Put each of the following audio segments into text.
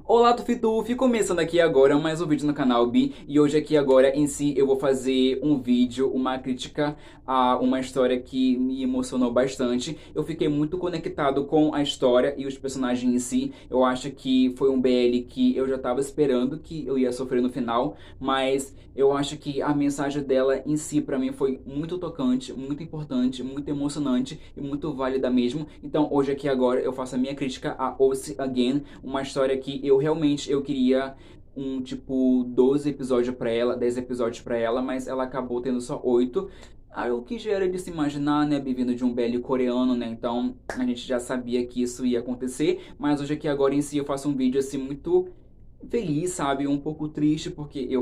Olá, Tufitufi! Começando aqui agora mais um vídeo no canal Bi. E hoje aqui agora em si eu vou fazer um vídeo, uma crítica a uma história que me emocionou bastante. Eu fiquei muito conectado com a história e os personagens em si. Eu acho que foi um BL que eu já estava esperando que eu ia sofrer no final, mas eu acho que a mensagem dela em si pra mim foi muito tocante, muito importante, muito emocionante e muito válida mesmo. Então hoje aqui agora eu faço a minha crítica a Oath Again, uma história que eu queria um tipo 12 episódios pra ela, 10 episódios pra ela, mas ela acabou tendo só 8. Aí o que já era de se imaginar, né, vindo de um BL coreano, né, então a gente já sabia que isso ia acontecer, mas hoje aqui agora em si eu faço um vídeo assim muito feliz, sabe? Um pouco triste, porque eu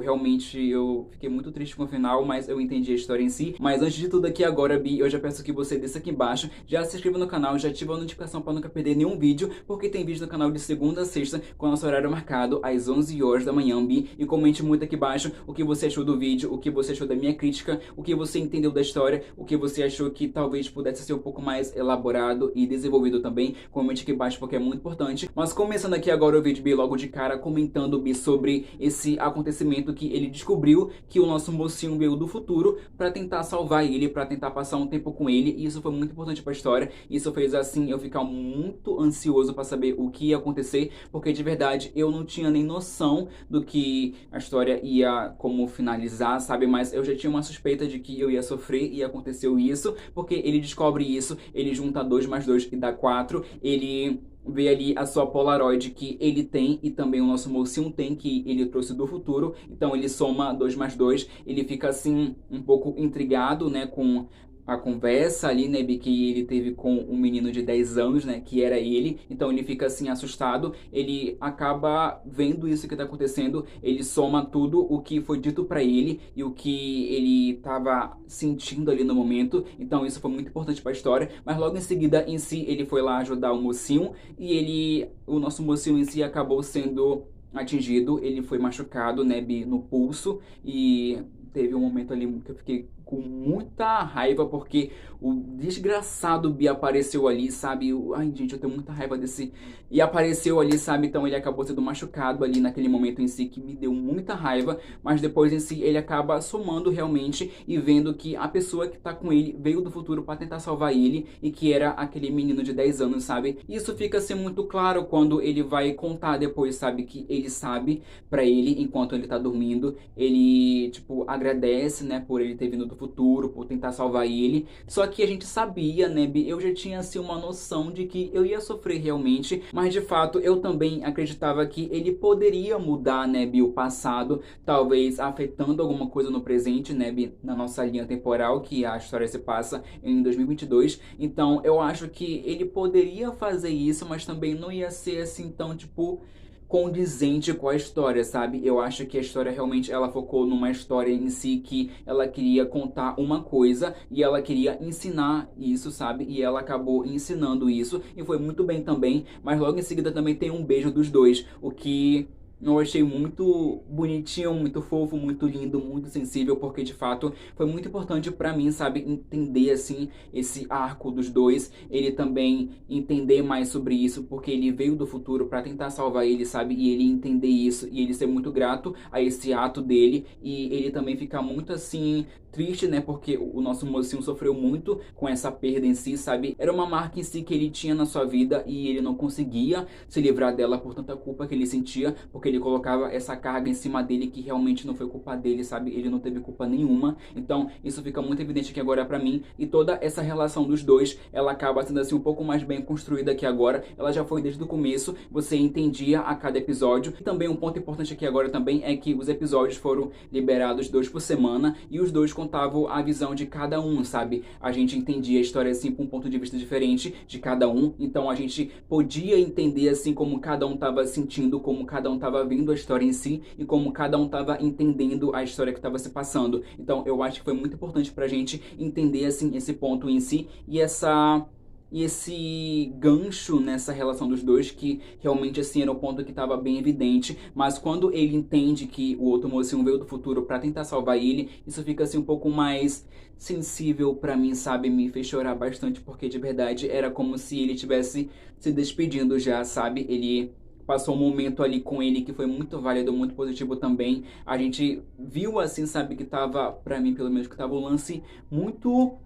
fiquei muito triste com o final, mas eu entendi a história em si. Mas antes de tudo aqui agora, Bi, eu já peço que você desça aqui embaixo, já se inscreva no canal, já ativa a notificação para nunca perder nenhum vídeo, porque tem vídeo no canal de segunda a sexta, com o nosso horário marcado, às 11 horas da manhã, Bi. E comente muito aqui embaixo o que você achou do vídeo, o que você achou da minha crítica, o que você entendeu da história, o que você achou que talvez pudesse ser um pouco mais elaborado e desenvolvido também. Comente aqui embaixo porque é muito importante. Mas começando aqui agora o vídeo, Bi, logo de cara, comentando sobre esse acontecimento que ele descobriu que o nosso mocinho veio do futuro para tentar salvar ele, para tentar passar um tempo com ele, e isso foi muito importante para a história. Isso fez assim eu ficar muito ansioso para saber o que ia acontecer, porque de verdade eu não tinha nem noção do que a história ia como finalizar, sabe? Mas eu já tinha uma suspeita de que eu ia sofrer e aconteceu isso, porque ele descobre isso, ele junta 2 mais 2 e dá 4, ele vê ali a sua Polaroid que ele tem e também o nosso mocinho tem, que ele trouxe do futuro. Então ele soma 2 mais 2, ele fica assim um pouco intrigado, né, com a conversa ali, né, que ele teve com um menino de 10 anos, né, que era ele. Então ele fica assim assustado, ele acaba vendo isso que tá acontecendo, ele soma tudo o que foi dito pra ele e o que ele tava sentindo ali no momento. Então isso foi muito importante pra história, mas logo em seguida em si ele foi lá ajudar o mocinho e o nosso mocinho em si acabou sendo atingido, ele foi machucado, né, no pulso, e teve um momento ali que eu fiquei com muita raiva porque o desgraçado Bi apareceu ali, sabe? Ai, gente, eu tenho muita raiva desse. E apareceu ali, sabe? Então ele acabou sendo machucado ali naquele momento em si, que me deu muita raiva, mas depois em si ele acaba somando realmente e vendo que a pessoa que tá com ele veio do futuro para tentar salvar ele e que era aquele menino de 10 anos, sabe? Isso fica assim muito claro quando ele vai contar depois, sabe? Que ele sabe pra ele enquanto ele tá dormindo, ele, tipo, agradece, né, por ele ter vindo do futuro, por tentar salvar ele. Só que a gente sabia, né, Bi, eu já tinha assim uma noção de que eu ia sofrer realmente, mas de fato eu também acreditava que ele poderia mudar, né, Bi, o passado, talvez afetando alguma coisa no presente, né, Bi, na nossa linha temporal, que a história se passa em 2022. Então eu acho que ele poderia fazer isso, mas também não ia ser assim tão, tipo, condizente com a história, sabe? Eu acho que a história realmente ela focou numa história em si que ela queria contar uma coisa e ela queria ensinar isso, sabe? E ela acabou ensinando isso e foi muito bem também, mas logo em seguida também tem um beijo dos dois, o que eu achei muito bonitinho, muito fofo, muito lindo, muito sensível, porque de fato foi muito importante pra mim, sabe, entender assim esse arco dos dois, ele também entender mais sobre isso, porque ele veio do futuro pra tentar salvar ele, sabe, e ele entender isso e ele ser muito grato a esse ato dele e ele também ficar muito assim triste, né, porque o nosso mocinho sofreu muito com essa perda em si, sabe, era uma marca em si que ele tinha na sua vida e ele não conseguia se livrar dela por tanta culpa que ele sentia, porque ele colocava essa carga em cima dele que realmente não foi culpa dele, sabe? Ele não teve culpa nenhuma. Então, isso fica muito evidente aqui agora pra mim. E toda essa relação dos dois, ela acaba sendo assim um pouco mais bem construída aqui agora. Ela já foi desde o começo, você entendia a cada episódio. E também um ponto importante aqui agora também é que os episódios foram liberados 2 por semana e os dois contavam a visão de cada um, sabe? A gente entendia a história assim com um ponto de vista diferente de cada um. Então a gente podia entender assim como cada um estava sentindo, como cada um estava vendo a história em si e como cada um estava entendendo a história que estava se passando. Então eu acho que foi muito importante pra gente entender assim esse ponto em si e esse gancho nessa relação dos dois, que realmente assim era um ponto que estava bem evidente, mas quando ele entende que o outro mocinho veio do futuro para tentar salvar ele, isso fica assim um pouco mais sensível pra mim, sabe? Me fez chorar bastante, porque de verdade era como se ele tivesse se despedindo já, sabe? Ele passou um momento ali com ele que foi muito válido, muito positivo também. A gente viu assim, sabe, que tava, pra mim pelo menos, que tava um lance muito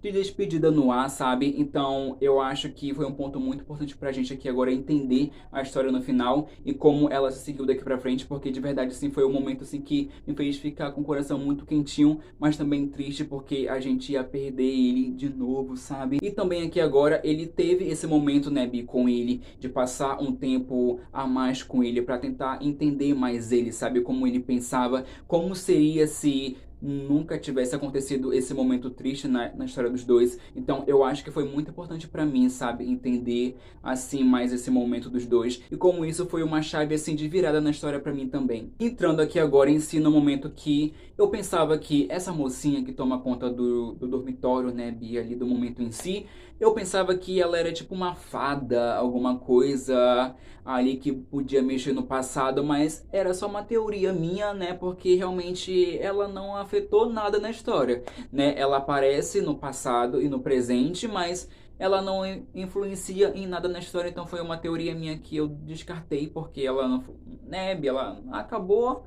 de despedida no ar, sabe? Então eu acho que foi um ponto muito importante pra gente aqui agora entender a história no final e como ela se seguiu daqui pra frente, porque de verdade assim foi um momento assim que me fez ficar com o coração muito quentinho, mas também triste porque a gente ia perder ele de novo, sabe? E também aqui agora ele teve esse momento, né, Bi, com ele, de passar um tempo a mais com ele pra tentar entender mais ele, sabe? Como ele pensava, como seria se nunca tivesse acontecido esse momento triste na história dos dois. Então eu acho que foi muito importante pra mim, sabe, entender assim mais esse momento dos dois e como isso foi uma chave assim de virada na história pra mim também. Entrando aqui agora em si no momento que eu pensava que essa mocinha que toma conta do dormitório, né, Bia, ali do momento em si, eu pensava que ela era tipo uma fada, alguma coisa ali que podia mexer no passado, mas era só uma teoria minha, né? Porque realmente ela não afetou nada na história, né? Ela aparece no passado e no presente, mas ela não influencia em nada na história, então foi uma teoria minha que eu descartei porque ela não, né, ela acabou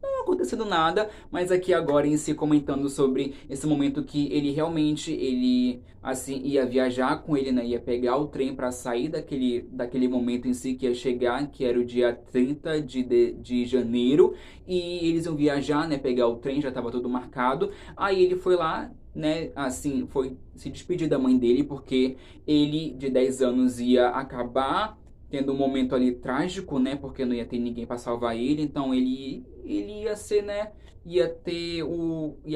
não acontecendo nada, mas aqui agora em si comentando sobre esse momento que ele realmente, ele assim, ia viajar com ele, né, ia pegar o trem para sair daquele momento em si que ia chegar, que era o dia 30 de janeiro, e eles iam viajar, né, pegar o trem, já estava tudo marcado, aí ele foi lá, né, assim, foi se despedir da mãe dele, porque ele, de 10 anos, ia acabar tendo um momento ali trágico, né? Porque não ia ter ninguém para salvar ele, então ele ia ser, né? Ia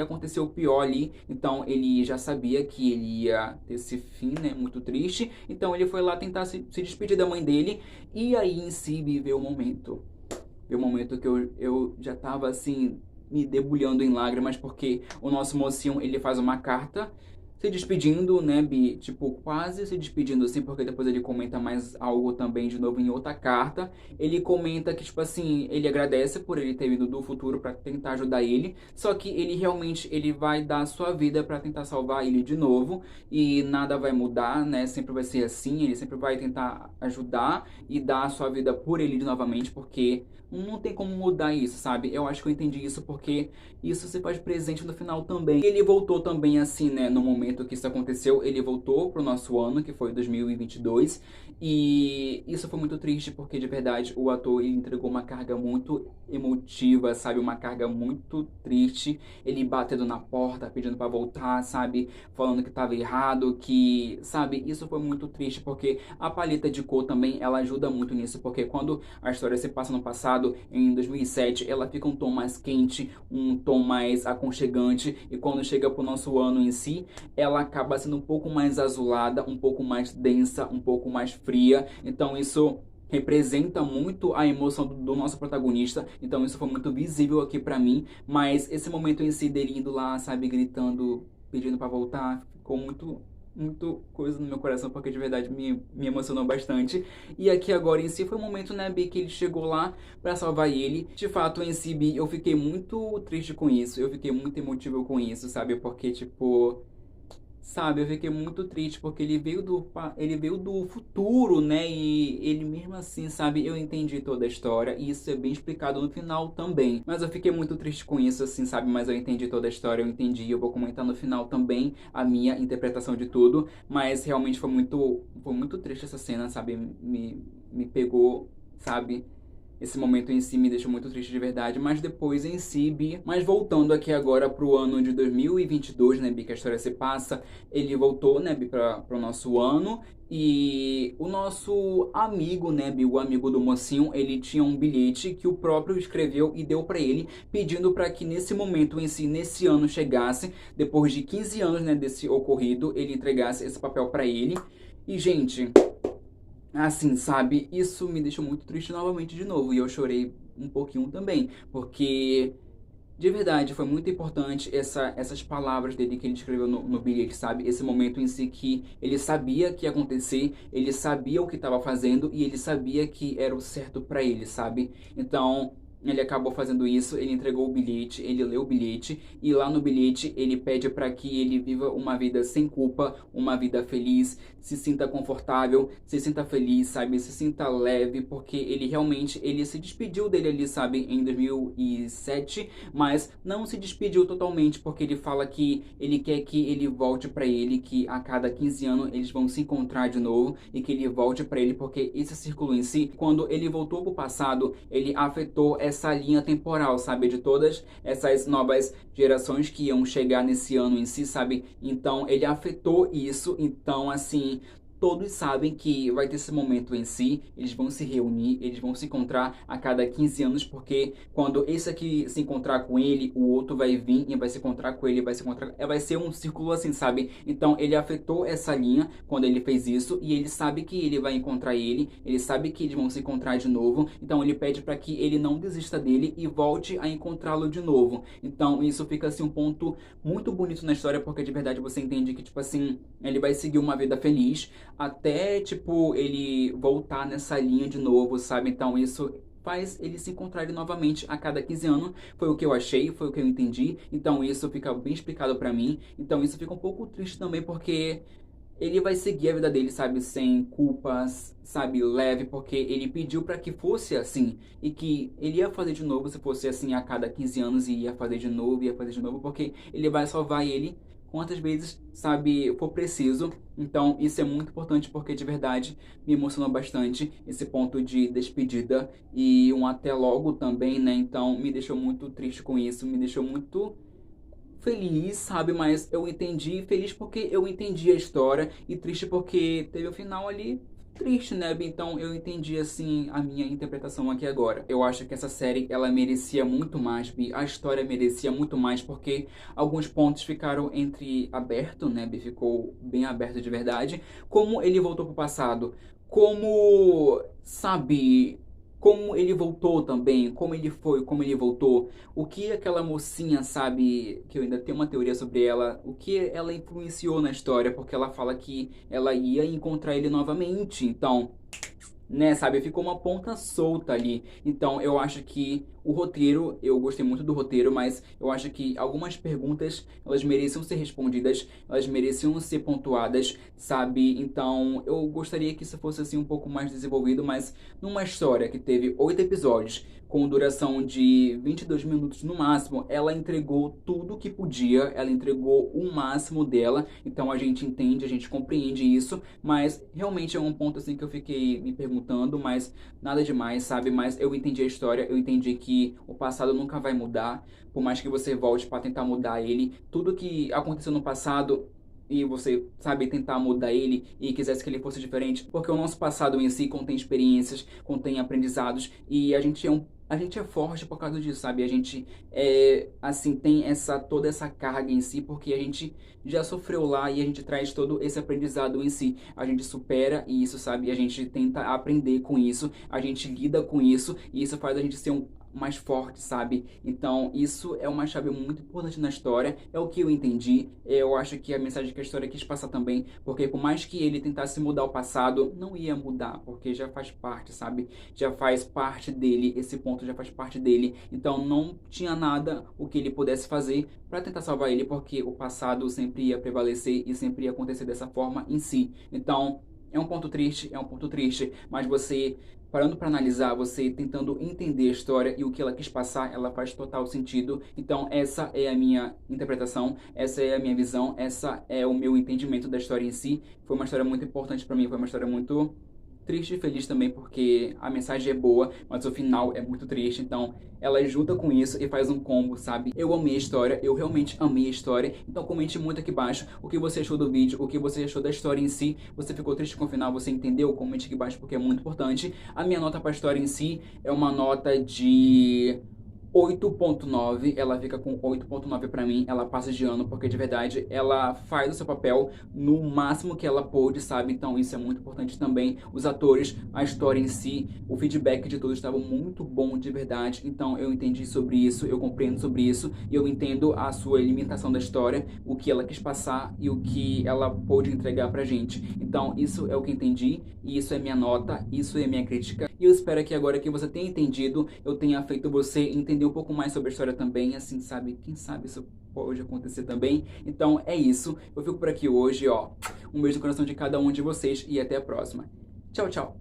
acontecer o pior ali, então ele já sabia que ele ia ter esse fim, né? Muito triste, então ele foi lá tentar se despedir da mãe dele, e aí em si viveu o momento. Veio o momento que eu já tava assim, me debulhando em lágrimas, porque o nosso mocinho, ele faz uma carta se despedindo, né, Bi? Tipo, quase se despedindo assim, porque depois ele comenta mais algo também de novo em outra carta. Ele comenta que, tipo assim, ele agradece por ele ter vindo do futuro pra tentar ajudar ele, só que ele realmente, ele vai dar a sua vida pra tentar salvar ele de novo, e nada vai mudar, né? Sempre vai ser assim, ele sempre vai tentar ajudar e dar a sua vida por ele novamente, porque não tem como mudar isso, sabe? Eu acho que eu entendi isso porque isso se faz presente no final também. Ele voltou também assim, né, no momento que isso aconteceu, ele voltou pro nosso ano, que foi 2022, e isso foi muito triste porque de verdade o ator ele entregou uma carga muito emotiva, sabe? Uma carga muito triste. Ele batendo na porta, pedindo pra voltar, sabe? Falando que tava errado, que, sabe? Isso foi muito triste porque a paleta de cor também, ela ajuda muito nisso, porque quando a história se passa no passado, em 2007, ela fica um tom mais quente, um tom mais aconchegante, e quando chega pro nosso ano em si, ela acaba sendo um pouco mais azulada, um pouco mais densa, um pouco mais fria. Então isso representa muito a emoção do nosso protagonista, então isso foi muito visível aqui pra mim, mas esse momento em si dele indo lá, sabe, gritando, pedindo pra voltar, ficou muito coisa no meu coração, porque de verdade me emocionou bastante. E aqui agora em si foi o momento, né, Bi, que ele chegou lá pra salvar ele. De fato, em si, Bi, eu fiquei muito triste com isso, eu fiquei muito emotivo com isso, sabe, porque, tipo, sabe, eu fiquei muito triste porque ele veio do futuro, né? E ele mesmo assim, sabe, eu entendi toda a história e isso é bem explicado no final também. Mas eu fiquei muito triste com isso, assim, sabe? Mas eu entendi toda a história, eu entendi. Eu vou comentar no final também a minha interpretação de tudo. Mas realmente foi muito triste essa cena, sabe? Me pegou, sabe? Esse momento em si me deixou muito triste de verdade, mas depois em si, Bi... Mas voltando aqui agora pro ano de 2022, né, Bi, que a história se passa, ele voltou, né, Bi, pro nosso ano, e o nosso amigo, né, Bi, o amigo do mocinho, ele tinha um bilhete que o próprio escreveu e deu pra ele, pedindo pra que nesse momento em si, nesse ano chegasse, depois de 15 anos, né, desse ocorrido, ele entregasse esse papel pra ele. E, gente... Assim, sabe, isso me deixou muito triste novamente de novo, e eu chorei um pouquinho também, porque de verdade foi muito importante essas palavras dele que ele escreveu no bilhete, sabe? Esse momento em si que ele sabia que ia acontecer, ele sabia o que estava fazendo e ele sabia que era o certo pra ele, sabe? Então, ele acabou fazendo isso, ele entregou o bilhete, ele leu o bilhete e lá no bilhete ele pede para que ele viva uma vida sem culpa, uma vida feliz, se sinta confortável, se sinta feliz, sabe, se sinta leve, porque ele realmente, ele se despediu dele ali, sabe, em 2007, mas não se despediu totalmente, porque ele fala que ele quer que ele volte para ele, que a cada 15 anos eles vão se encontrar de novo e que ele volte para ele, porque esse círculo em si, quando ele voltou pro passado, ele afetou essa linha temporal, sabe? De todas essas novas gerações que iam chegar nesse ano em si, sabe? Então, ele afetou isso. Então, assim, todos sabem que vai ter esse momento em si, eles vão se reunir, eles vão se encontrar a cada 15 anos, porque quando esse aqui se encontrar com ele, o outro vai vir e vai se encontrar com ele, vai se encontrar, vai ser um círculo assim, sabe? Então ele afetou essa linha quando ele fez isso e ele sabe que ele vai encontrar ele sabe que eles vão se encontrar de novo, então ele pede para que ele não desista dele e volte a encontrá-lo de novo. Então isso fica assim um ponto muito bonito na história, porque de verdade você entende que tipo assim, ele vai seguir uma vida feliz até, tipo, ele voltar nessa linha de novo, sabe? Então isso faz eles se encontrarem novamente a cada 15 anos. Foi o que eu achei, foi o que eu entendi. Então isso fica bem explicado pra mim. Então isso fica um pouco triste também, porque ele vai seguir a vida dele, sabe? Sem culpas, sabe? Leve, porque ele pediu pra que fosse assim. E que ele ia fazer de novo se fosse assim a cada 15 anos e ia fazer de novo, porque ele vai salvar ele quantas vezes, sabe, for preciso. Então, isso é muito importante porque de verdade me emocionou bastante esse ponto de despedida e um até logo também, né? Então, me deixou muito triste com isso, me deixou muito feliz, sabe? Mas eu entendi, feliz porque eu entendi a história e triste porque teve o final ali triste, né, Bi? Então eu entendi, assim, a minha interpretação aqui agora. Eu acho que essa série, ela merecia muito mais, Bi. A história merecia muito mais porque alguns pontos ficaram entre aberto, né, Bi? Ficou bem aberto de verdade. Como ele voltou pro passado, como, sabe, como ele voltou também, como ele foi, como ele voltou, o que aquela mocinha, sabe, que eu ainda tenho uma teoria sobre ela, o que ela influenciou na história, porque ela fala que ela ia encontrar ele novamente, então, né, sabe, ficou uma ponta solta ali. Então, eu acho que o roteiro, eu gostei muito do roteiro, mas eu acho que algumas perguntas, elas mereciam ser respondidas, elas mereciam ser pontuadas, sabe? Então, eu gostaria que isso fosse assim um pouco mais desenvolvido, mas numa história que teve 8 episódios, com duração de 22 minutos no máximo, ela entregou tudo que podia, ela entregou o máximo dela, então a gente entende, a gente compreende isso, mas realmente é um ponto assim que eu fiquei me perguntando, mas nada demais, sabe? Mas eu entendi a história, eu entendi que o passado nunca vai mudar, por mais que você volte para tentar mudar ele, tudo que aconteceu no passado e você, sabe, tentar mudar ele e quisesse que ele fosse diferente, porque o nosso passado em si contém experiências, contém aprendizados e a gente é forte por causa disso, sabe? A gente assim, tem toda essa carga em si, porque a gente já sofreu lá e a gente traz todo esse aprendizado em si. A gente supera isso, sabe? A gente tenta aprender com isso, a gente lida com isso e isso faz a gente ser mais forte, sabe? Então, isso é uma chave muito importante na história, é o que eu entendi. Eu acho que a mensagem que a história quis passar também, porque por mais que ele tentasse mudar o passado, não ia mudar, porque já faz parte, sabe? Já faz parte dele, esse ponto já faz parte dele. Então, não tinha nada o que ele pudesse fazer para tentar salvar ele, porque o passado sempre ia prevalecer e sempre ia acontecer dessa forma em si. Então, é um ponto triste, mas você parando para analisar, você tentando entender a história e o que ela quis passar, ela faz total sentido. Então, essa é a minha interpretação, essa é a minha visão, essa é o meu entendimento da história em si. Foi uma história muito importante para mim, foi uma história muito triste e feliz também, porque a mensagem é boa, mas o final é muito triste. Então, ela junta com isso e faz um combo, sabe? Eu amei a história, eu realmente amei a história. Então, comente muito aqui embaixo o que você achou do vídeo, o que você achou da história em si. Você ficou triste com o final, você entendeu? Comente aqui embaixo porque é muito importante. A minha nota para a história em si é uma nota de 8.9, ela fica com 8.9 pra mim, ela passa de ano, porque de verdade ela faz o seu papel no máximo que ela pôde, sabe? Então isso é muito importante também. Os atores, a história em si, o feedback de todos estava muito bom de verdade, então eu entendi sobre isso, eu compreendo sobre isso, e eu entendo a sua limitação da história, o que ela quis passar e o que ela pôde entregar pra gente. Então isso é o que eu entendi, e isso é minha nota, isso é minha crítica, e eu espero que agora que você tenha entendido, eu tenha feito você entender um pouco mais sobre a história também, assim, sabe? Quem sabe isso pode acontecer também. Então é isso, eu fico por aqui hoje, ó. Um beijo no coração de cada um de vocês e até a próxima. Tchau, tchau!